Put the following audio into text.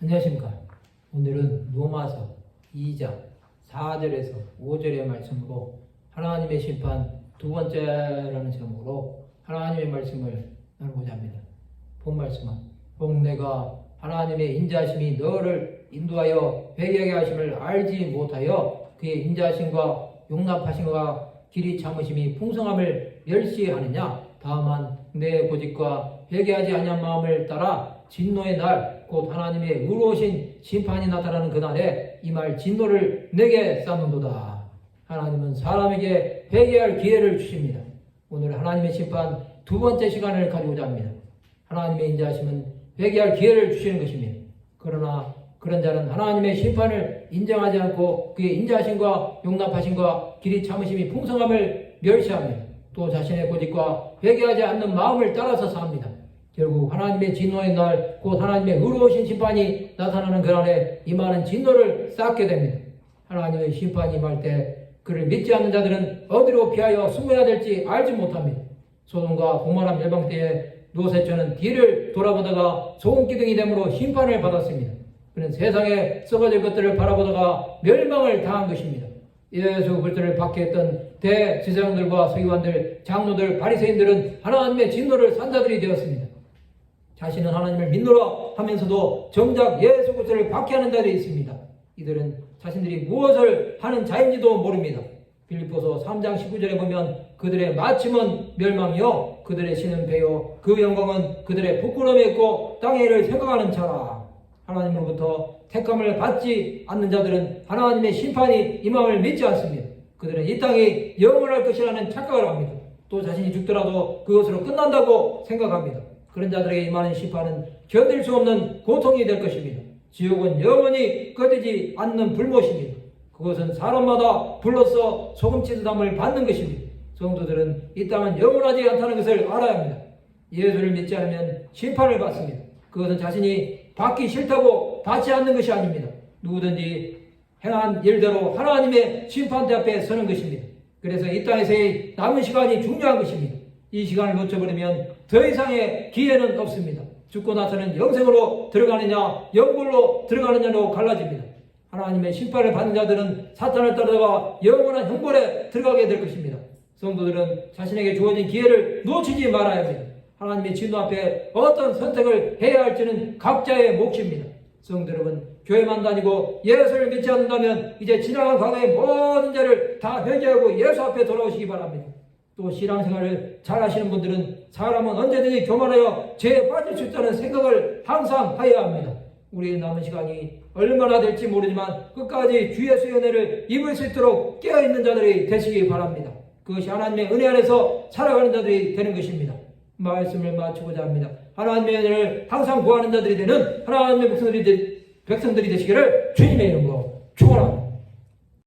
안녕하십니까. 오늘은 로마서 2장 4절에서 5절의 말씀으로 하나님의 심판 두 번째라는 제목으로 하나님의 말씀을 나누고자 합니다. 본 말씀은 혹 내가 하나님의 인자하심이 너를 인도하여 회개하게 하심을 알지 못하여 그의 인자하심과 용납하심과 길이 참으심이 풍성함을 멸시하느냐. 다만 내 고집과 회개하지 아니한 마음을 따라 진노의 날 곧 하나님의 의로우신 심판이 나타나는 그날에 이 말 진노를 내게 쌓는도다. 하나님은 사람에게 회개할 기회를 주십니다. 오늘 하나님의 심판 두 번째 시간을 가지고자 합니다. 하나님의 인자하심은 회개할 기회를 주시는 것입니다. 그러나 그런 자는 하나님의 심판을 인정하지 않고 그의 인자하심과 용납하심과 길이 참으심이 풍성함을 멸시합니다. 또 자신의 고집과 회개하지 않는 마음을 따라서 삽니다. 결국 하나님의 진노의 날, 곧 하나님의 의로우신 심판이 나타나는 그날에 임하는 진노를 쌓게 됩니다. 하나님의 심판이 임할 때 그를 믿지 않는 자들은 어디로 피하여 숨어야 될지 알지 못합니다. 소돔과 고모라 멸망 때에 노세처는 뒤를 돌아보다가 소금기둥이 됨으로 심판을 받았습니다. 그는 세상에 썩어질 것들을 바라보다가 멸망을 당한 것입니다. 예수 그리스도를 박해했던 대제사장들과 서기관들, 장로들, 바리새인들은 하나님의 진노를 산 자들이 되었습니다. 자신은 하나님을 믿노라 하면서도 정작 예수 그리스도를 박해하는 자들이 있습니다. 이들은 자신들이 무엇을 하는 자인지도 모릅니다. 빌립보서 3장 19절에 보면 그들의 마침은 멸망이요 그들의 신은 배요 그 영광은 그들의 부끄러움에 있고 땅의 일을 생각하는 자라. 하나님으로부터 택함을 받지 않는 자들은 하나님의 심판이 임함을 믿지 않습니다. 그들은 이 땅이 영원할 것이라는 착각을 합니다. 또 자신이 죽더라도 그것으로 끝난다고 생각합니다. 그런 자들에게 임하는 심판은 견딜 수 없는 고통이 될 것입니다. 지옥은 영원히 꺼지지 않는 불못입니다. 그것은 사람마다 불로써 소금치듯함을 받는 것입니다. 성도들은 이 땅은 영원하지 않다는 것을 알아야 합니다. 예수를 믿지 않으면 심판을 받습니다. 그것은 자신이 받기 싫다고 받지 않는 것이 아닙니다. 누구든지 행한 일대로 하나님의 심판대 앞에 서는 것입니다. 그래서 이 땅에서의 남은 시간이 중요한 것입니다. 이 시간을 놓쳐버리면 더 이상의 기회는 없습니다. 죽고 나서는 영생으로 들어가느냐 영불로 들어가느냐로 갈라집니다. 하나님의 심판을 받는 자들은 사탄을 따르다가 영원한 형벌에 들어가게 될 것입니다. 성도들은 자신에게 주어진 기회를 놓치지 말아야 합니다. 하나님의 진노 앞에 어떤 선택을 해야 할지는 각자의 몫입니다. 성도 여러분, 교회만 다니고 예수를 믿지 않는다면 이제 지나간 과거의 모든 죄를 다 회개하고 예수 앞에 돌아오시기 바랍니다. 또 신앙생활을 잘 하시는 분들은 사람은 언제든지 교만하여 죄에 빠질 수 있다는 생각을 항상 하여야 합니다. 우리의 남은 시간이 얼마나 될지 모르지만 끝까지 주 예수의 은혜를 입을 수 있도록 깨어있는 자들이 되시기 바랍니다. 그것이 하나님의 은혜 안에서 살아가는 자들이 되는 것입니다. 말씀을 마치고자 합니다. 하나님의 은혜를 항상 구하는 자들이 되는 하나님의 백성들이 되시기를 주님의 이름으로 축원합니다.